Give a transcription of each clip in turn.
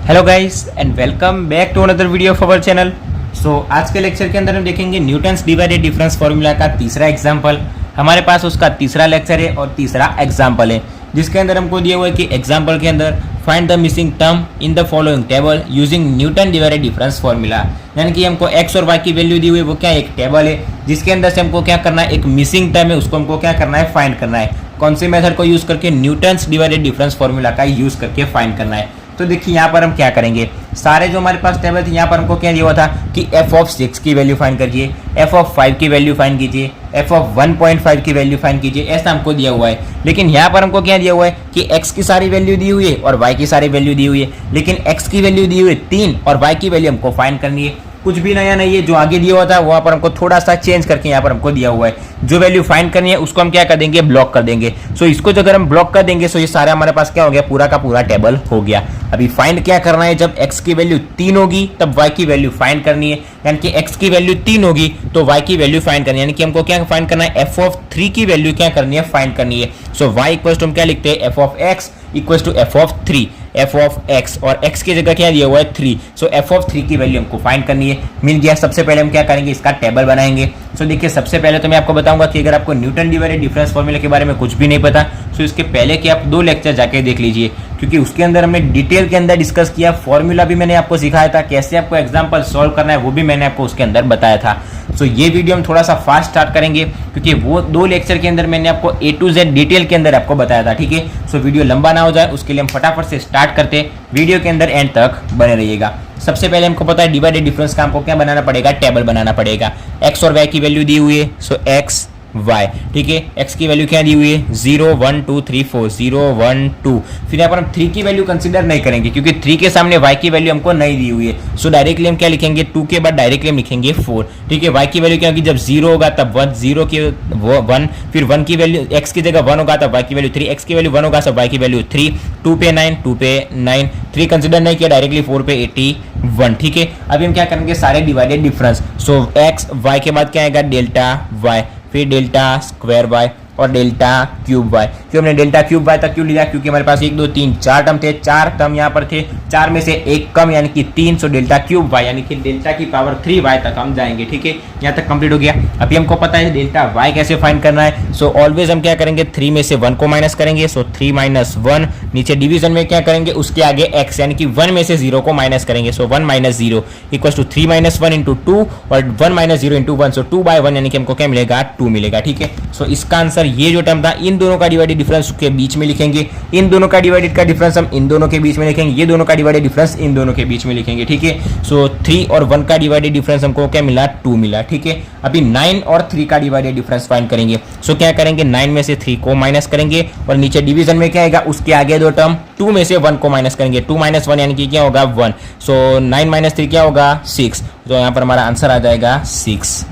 Hello guys and welcome back to another video of our channel. So आज के lecture के अंदर हम देखेंगे न्यूटन्स डिवाइडेड डिफरेंस फार्मूला का तीसरा एग्जांपल। हमारे पास उसका तीसरा लेक्चर है और तीसरा एग्जांपल है, जिसके अंदर हमको दिया हुआ है कि एग्जांपल के अंदर find the missing term in the following table using Newton divided difference formula. यानी कि हमको एक्स और वाई की वैल्यू दी हुई है, वो क्या एक टेबल है जिसके अंदर से हमको क्या करना है, एक मिसिंग टर्म है उसको हमको क्या करना है, फाइंड करना है। कौन से मेथड को यूज करके, न्यूटन्स डिवाइडेड डिफरेंस फार्मूला का यूज करके फाइंड करना है। तो देखिए यहाँ पर हम क्या करेंगे, सारे जो हमारे पास टेबल थे यहाँ पर हमको क्या दिया हुआ था कि f ऑफ 6 की वैल्यू फाइंड करिए, f ऑफ 5 की वैल्यू फाइंड कीजिए, f ऑफ 1.5 की वैल्यू फाइंड कीजिए, ऐसा हमको दिया हुआ है। लेकिन यहाँ पर हमको क्या दिया हुआ है कि x की सारी वैल्यू दी हुई है और y की सारी वैल्यू दी हुई है, लेकिन x की वैल्यू दी हुई है 3 और y की वैल्यू हमको फाइंड करनी है। कुछ भी नया नहीं है, जो आगे दिया हुआ था वहाँ पर हमको थोड़ा सा चेंज करके यहाँ पर हमको दिया हुआ है। जो वैल्यू फाइंड करनी है उसको हम क्या कर देंगे, ब्लॉक कर देंगे। सो इसको अगर हम ब्लॉक कर देंगे तो ये सारा हमारे पास क्या हो गया, पूरा का पूरा टेबल हो गया। अभी फाइंड क्या करना है, जब x की वैल्यू 3 होगी तब y की वैल्यू फाइंड करनी है। यानी कि x की वैल्यू 3 होगी तो y की वैल्यू फाइंड करनी है। यानी कि हमको क्या फाइंड करना है, f ऑफ 3 की वैल्यू क्या करनी है, फाइंड करनी है। सो y इक्वल्स टू हम क्या लिखते हैं, f of x equals to f of 3, f of x और x की जगह क्या दिया हुआ है 3। सो f ऑफ 3 की वैल्यू हमको फाइंड करनी है। मिल गया। सबसे पहले हम क्या करेंगे, इसका टेबल बनाएंगे। सो देखिए सबसे पहले तो मैं आपको बताऊंगा कि अगर आपको न्यूटन डिवाइडेड डिफरेंस फार्मूला के बारे में कुछ भी नहीं पता तो इसके पहले के आप 2 लेक्चर जाके देख लीजिए, क्योंकि उसके अंदर हमने डिटेल के अंदर डिस्कस किया। फॉर्मूला भी मैंने आपको सिखाया था, कैसे आपको एग्जाम्पल सॉल्व करना है वो भी मैंने आपको उसके अंदर बताया था। सो ये वीडियो हम थोड़ा सा फास्ट स्टार्ट करेंगे, क्योंकि वो 2 लेक्चर के अंदर मैंने आपको A to Z डिटेल के अंदर आपको बताया था। ठीक है, सो वीडियो लंबा ना हो जाए उसके लिए हम फटाफट से स्टार्ट करते हैं। वीडियो के अंदर एंड तक बने रहिएगा। सबसे पहले हमको पता है डिवाइडेड डिफरेंस का हमको क्या बनाना पड़ेगा, टेबल बनाना पड़ेगा। एक्स और वाई की वैल्यू दी हुई है, सो एक्स वाई। ठीक है, एक्स की वैल्यू क्या दी हुई है, 0 1 2 3 4, 0 1 2। फिर यहाँ पर हम 3 की वैल्यू कंसीडर नहीं करेंगे, क्योंकि 3 के सामने y की वैल्यू हमको नहीं दी हुई है। सो डायरेक्टली हम क्या लिखेंगे, 2 के बाद डायरेक्टली हम लिखेंगे 4। ठीक है, y की वैल्यू क्या होगी, जब 0 होगा तब 1, 0 की 1, फिर 1 की वैल्यू x की जगह 1 होगा तब y की वैल्यू 3, x की वैल्यू 1 होगा तब y की वैल्यू 3, 2 पे 9, 2 पे 9, 3 कंसीडर नहीं किया, डायरेक्टली 4 पे 81। ठीक है, अभी हम क्या करेंगे, सारे डिवाइडेड डिफरेंस। सो x y के बाद क्या आएगा, डेल्टा y, फिर डेल्टा स्क्वायर वाई और डेल्टा क्यूब वाई। क्यों हमने डेल्टा क्यूब वाई तक क्यों लिया, क्योंकि हमारे पास 1 2 3 4 टर्म थे, 4 टर्म यहाँ पर थे, 4 में से 1 कम यानी कि 3। सो डेल्टा क्यूब वाई यानी कि डेल्टा की पावर 3 वाई तक हम जाएंगे। ठीक है, यहाँ तक कंप्लीट हो गया। अभी हमको पता है डेल्टा वाई कैसे फाइंड करना है। सो ऑलवेज हम क्या करेंगे, 3 में से 1 को माइनस करेंगे। सो 3 माइनस 1, नीचे डिवीजन में क्या करेंगे, उसके आगे x यानी कि 1 में से 0 को माइनस करेंगे। So 1 minus 0 equals to 3 minus 1 into 2 और 1 माइनस 0 इंटू 1। सो 2 बाय 1 यानी कि हमको क्या मिलेगा, 2 मिलेगा। ठीक है, सो इसका आंसर ये जो टर्म था इन दोनों का डिवाइडेड डिफरेंस के बीच में लिखेंगे, इन दोनों का डिवाइडेड का डिफरेंस हम इन दोनों के बीच में लिखेंगे, ये दोनों का डिवाइडेड डिफरेंस इन दोनों के बीच में लिखेंगे। ठीक है, सो 3 और 1 का डिवाइडेड डिफरेंस हमको क्या मिला, 2 मिला। ठीक है, अभी 9 और 3 का डिवाइडेड डिफरेंस फाइंड करेंगे। सो क्या करेंगे, 9 में से 3 को माइनस करेंगे और नीचे डिवीजन में क्या आएगा, उसके आगे 2 टर्म 2 में से 1 को माइनस करेंगे। 2 माइनस 1 यानी कि क्या होगा, 1। सो 9 माइनस 3 क्या होगा, 6। तो यहाँ पर हमारा आंसर आ जाएगा 6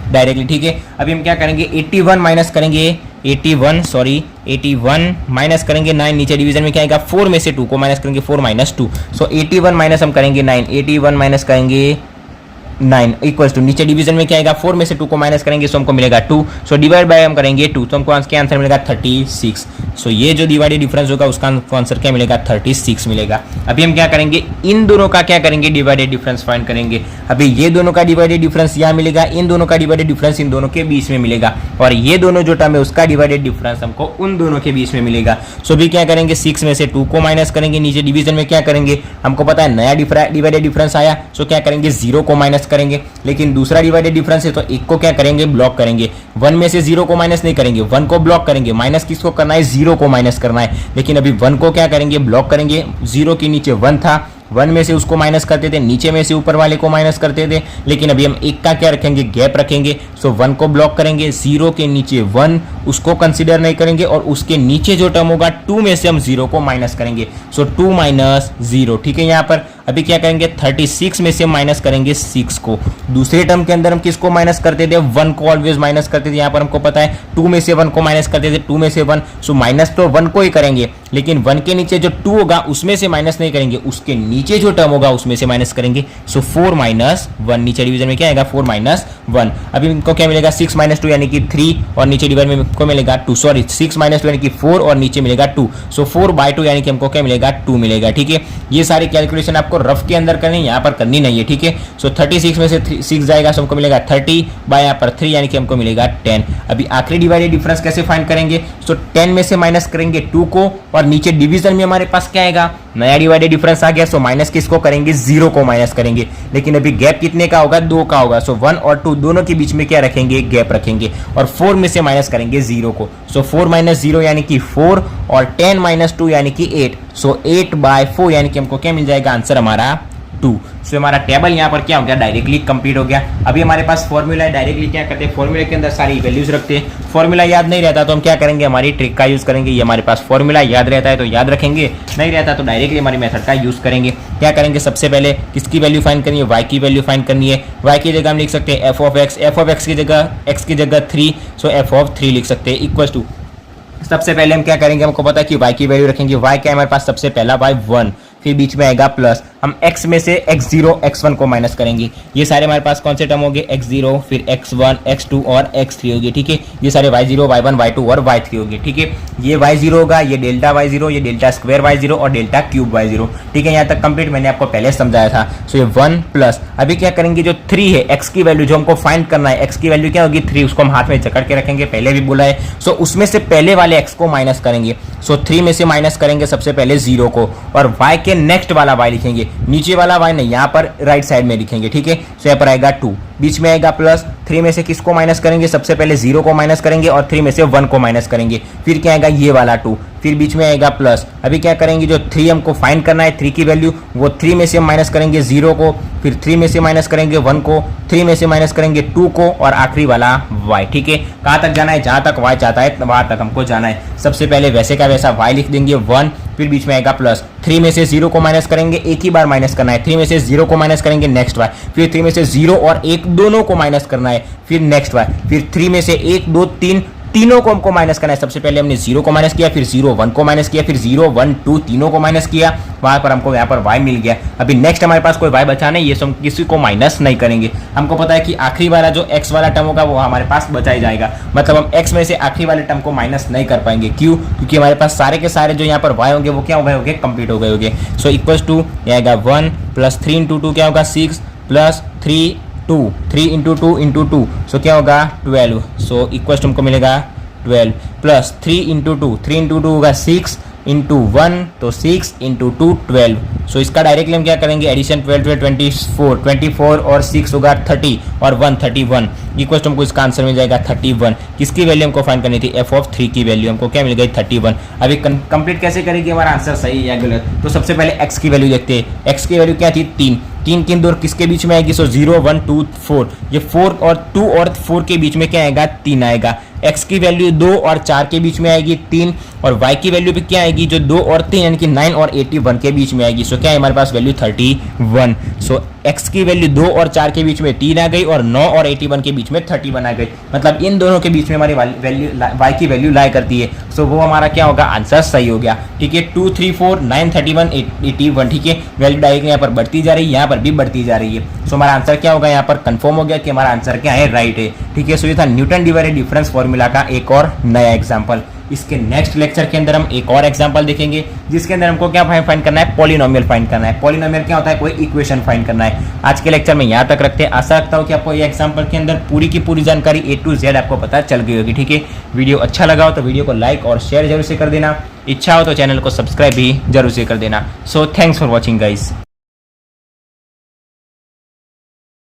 डायरेक्टली। ठीक है, अभी हम क्या करेंगे, 81 माइनस करेंगे, 81 माइनस करेंगे 9, नीचे डिवीजन में क्या आएगा, 4 में से 2 को माइनस करेंगे, 4 माइनस 2। सो 81 माइनस हम करेंगे 9, 81 माइनस करेंगे 9 इक्वल्स टू नीचे डिवीजन में क्या आएगा, 4 में से 2 को माइनस करेंगे सो हमको मिलेगा 2। सो डिवाइड बाय हम करेंगे 2 तो हमको क्या आंसर मिलेगा, 36। सो ये जो डिवाइडेड डिफरेंस होगा उसका आंसर क्या मिलेगा, 36 मिलेगा। अभी हम क्या करेंगे, इन दोनों का क्या करेंगे, डिवाइडेड डिफरेंस फाइंड करेंगे। अभी ये दोनों का डिवाइडेड डिफरेंस यहाँ मिलेगा, इन दोनों का डिवाइडेड डिफरेंस इन दोनों के बीच में मिलेगा, और ये दोनों जो टर्म है उसका डिवाइडेड डिफरेंस हमको उन दोनों के बीच में मिलेगा। सो भी क्या करेंगे, 6 में से 2 को माइनस करेंगे, नीचे डिवीजन में क्या करेंगे, हमको पता है नया डिवाइडेड डिफरेंस आया। सो क्या करेंगे, 0 को माइनस करेंगे, लेकिन दूसरा डिवाइडेड डिफरेंस है तो 1 को क्या करेंगे, ब्लॉक करेंगे। 1 में से 0 को माइनस नहीं करेंगे, 1 को ब्लॉक करेंगे। माइनस किसको करना है, 0 को माइनस करना है। लेकिन अभी 1 को क्या करेंगे, ब्लॉक करेंगे। 0 के नीचे 1 था, 1 में से उसको माइनस करते थे, नीचे में से ऊपर वाले को माइनस करते थे। लेकिन अभी हम 1 का क्या रखेंगे, गैप रखेंगे। सो 1 को ब्लॉक करेंगे, 0 के नीचे 1 उसको कंसीडर नहीं करेंगे, और उसके नीचे जो टर्म होगा 2 में से हम 0 को माइनस करेंगे। सो 2 माइनस 0। ठीक है, यहाँ पर अभी क्या करेंगे 36 में से माइनस करेंगे 6 को। दूसरे टर्म के अंदर हम किसको माइनस करते थे, 1 को ऑलवेज माइनस करते थे। यहाँ पर हमको पता है 2 में से 1 को माइनस करते थे, 2 में से 1, सो माइनस तो 1 को ही करेंगे, लेकिन 1 के नीचे जो 2 होगा उसमें से माइनस नहीं करेंगे, उसके नीचे जो टर्म होगा उसमें से माइनस करेंगे। सो 4 माइनस 1, नीचे डिवीजन में क्या आएगा 4 माइनस 1। अभी इनको क्या मिलेगा 6 माइनस 2 यानी कि 3, और नीचे डिवीजन में हमको मिलेगा 2, सॉरी 6 माइनस 2 यानी कि 4 और नीचे मिलेगा 2। सो 4/2 यानी कि हमको क्या मिलेगा 2 मिलेगा। ठीक है, ये सारी कैलकुलेशन आपको रफ के अंदर करनी है, यहाँ पर करनी नहीं है। ठीक है, सो 36 में से 6 जाएगा, सो हमको मिलेगा 30 बाय यहाँ पर 3 यानी कि हमको मिलेगा 10। अभी आखिरी डिवाइडेड डिफरेंस कैसे फाइंड करेंगे, सो 10 में से माइनस करेंगे 2 को, और नीचे डिवीजन में हमारे पास क्या आएगा, नया डिवाइडेड डिफरेंस आ गया। सो माइनस किसको करेंगे, 0 को माइनस करेंगे, लेकिन अभी गैप कितने का होगा, 2 का होगा। सो 1 और 2 दोनों के बीच में क्या रखेंगे, गैप रखेंगे, और 4 में से माइनस करेंगे 0 को। सो 4 माइनस 0 यानी कि 4, और 10 माइनस 2 यानी कि 8। सो 8/4 यानी कि हमको क्या मिल जाएगा, आंसर हमारा 2। सो हमारा टेबल यहाँ पर क्या हो गया, डायरेक्टली कंप्लीट हो गया। अभी हमारे पास फॉर्मूला है, डायरेक्टली क्या करते हैं, फॉर्मूले के अंदर सारी वैल्यूज रखते हैं। फॉर्मूला याद नहीं रहता तो हम क्या करेंगे, हमारी ट्रिक का यूज करेंगे। ये हमारे पास फॉर्मूला याद रहता है तो याद रखेंगे, नहीं रहता तो डायरेक्टली हमारी मेथड का यूज करेंगे। क्या करेंगे, सबसे पहले किसकी वैल्यू फाइंड करनी है, y की वैल्यू फाइंड करनी है। y की जगह हम लिख सकते हैं f ऑफ x की जगह x की जगह 3, सो f(3) लिख सकते हैं इक्वल टू। सबसे पहले हम क्या करेंगे, हमको पता है कि y की वैल्यू रखेंगे। y क्या है हमारे पास, सबसे पहला y 1, फिर बीच में आएगा प्लस, हम x में से x0 x1 को माइनस करेंगे। ये सारे हमारे पास कौन से टर्म हो गए, x0 फिर x1 x2 और x3 होगी। ठीक है, ये सारे y0 y1 y2 और y3 होगी। ठीक है, ये y0 होगा, ये डेल्टा y0, ये डेल्टा स्क्वायर y0 और डेल्टा क्यूब y0। ठीक है, यहाँ तक कंप्लीट मैंने आपको पहले समझाया था। सो ये 1 प्लस, अभी क्या करेंगे, जो 3 है x की वैल्यू जो हमको फाइंड करना है, x की वैल्यू क्या होगी 3, उसको हम हाथ में जकड़ के रखेंगे, पहले भी बोला है। सो उसमें से पहले वाले x को माइनस करेंगे। सो 3 में से माइनस करेंगे सबसे पहले 0 को, और y के नेक्स्ट वाला y लिखेंगे, नीचे वाला y नहीं, यहाँ पर राइट साइड में लिखेंगे। ठीक है, सो यहाँ पर आएगा 2, बीच में आएगा प्लस, 3 में से किसको माइनस करेंगे, सबसे पहले 0 को माइनस करेंगे, और 3 में से 1 को माइनस करेंगे, फिर क्या आएगा ये वाला 2, फिर बीच में आएगा प्लस। अभी क्या करेंगे, जो 3 हमको फाइंड करना है 3 की वैल्यू, वो 3 में से माइनस करेंगे 0 को, फिर 3 में से माइनस करेंगे 1 को, 3 में से माइनस करेंगे 2 को, और आखिरी वाला y। ठीक है, कहाँ तक जाना है, जहाँ तक y चाहता है वहाँ तक हमको जाना है। सबसे पहले वैसे का वैसा y लिख देंगे 1, फिर बीच में आएगा प्लस, 3 में से 0 को माइनस करेंगे, एक ही बार माइनस करना है, 3 में से 0 को माइनस करेंगे नेक्स्ट y, फिर 3 में से 0 और 1 दोनों को माइनस करना है, फिर नेक्स्ट y, फिर 3 में से 1 2 3 तीनों को हमको माइनस करना है। सबसे पहले हमने 0 को माइनस किया, फिर 0 1 को माइनस किया, फिर 0 1 2 तीनों को माइनस किया, वहां पर हमको यहाँ पर y मिल गया। अभी नेक्स्ट हमारे पास कोई y बचा नहीं, ये हम किसी को माइनस नहीं करेंगे। हमको पता है कि आखिरी वाला जो x वाला टर्म होगा वो हमारे पास बचा ही जाएगा, मतलब हम x में से आखिरी वाले टर्म को माइनस नहीं कर पाएंगे। क्यों, क्योंकि हमारे पास सारे के सारे जो यहाँ पर y होंगे वो क्या हो गए होंगे, कंप्लीट हो गए होंगे। सो इक्वल टू आएगा 1 प्लस 3 इंटू 2 क्या होगा 6 प्लस 3 इंटू 2 इंटू 2, सो क्या होगा 12। सो इक्वल टू हमको मिलेगा 12 प्लस 3 इंटू 2 होगा 6 इंटू 1, तो 6 इंटू 2 12। सो इसका डायरेक्टली हम क्या करेंगे, एडिशन 12 24 और 6 होगा 30 और 1 31, इक्वल टू हमको इसका आंसर मिल जाएगा 31। किसकी वैल्यू हमको फाइंड करनी थी, f(3) की वैल्यू हमको क्या मिल गई 31। अभी कंप्लीट कैसे करेंगे, हमारा आंसर सही है या गलत, तो सबसे पहले x की वैल्यू देखते हैं। x की वैल्यू क्या थी 3, 3 दूर किसके बीच में आएगी, सो 0 1 2 4, ये 4 और 2 और 4 के बीच में क्या आएगा 3 आएगा। x की वैल्यू 2 और 4 के बीच में आएगी 3, और y की वैल्यू भी क्या आएगी, जो 2 और 3 यानी कि 9 और 81 के बीच में आएगी। सो क्या है हमारे पास वैल्यू 31। सो x की वैल्यू 2 और 4 के बीच में 3 आ गई, और 9 और 81 के बीच में 31 आ गई, मतलब इन दोनों के बीच में हमारी वैल्यू y की वैल्यू लाई करती है। सो वो हमारा क्या होगा, आंसर सही हो गया। ठीक है, 2 3 4 9 31 81। ठीक है, वैल्यू डायरेक्ट यहाँ पर बढ़ती जा रही है, यहाँ पर भी बढ़ती जा रही है। सो हमारा आंसर क्या होगा, यहाँ पर कंफर्म हो गया कि हमारा आंसर क्या है, राइट है। ठीक है, सो ये था न्यूटन डिवाइडेड डिफरेंस फॉर्मूला का एक और नया एग्जांपल। इसके नेक्स्ट लेक्चर के अंदर हम एक और एग्जांपल देखेंगे, जिसके अंदर हमको क्या फाइंड करना है, पॉलिनोमियल फाइंड करना है। पॉलिनोमियल क्या होता है, कोई इक्वेशन फाइंड करना है। आज के लेक्चर में यहाँ तक रखते हैं। आशा रखता हूँ कि आपको ये एग्जांपल के अंदर पूरी की पूरी जानकारी A to Z आपको पता चल गई होगी। ठीक है, वीडियो अच्छा लगा हो तो वीडियो को लाइक और शेयर जरूर से कर देना, इच्छा हो तो चैनल को सब्सक्राइब भी जरूर से कर देना। So thanks for watching guys.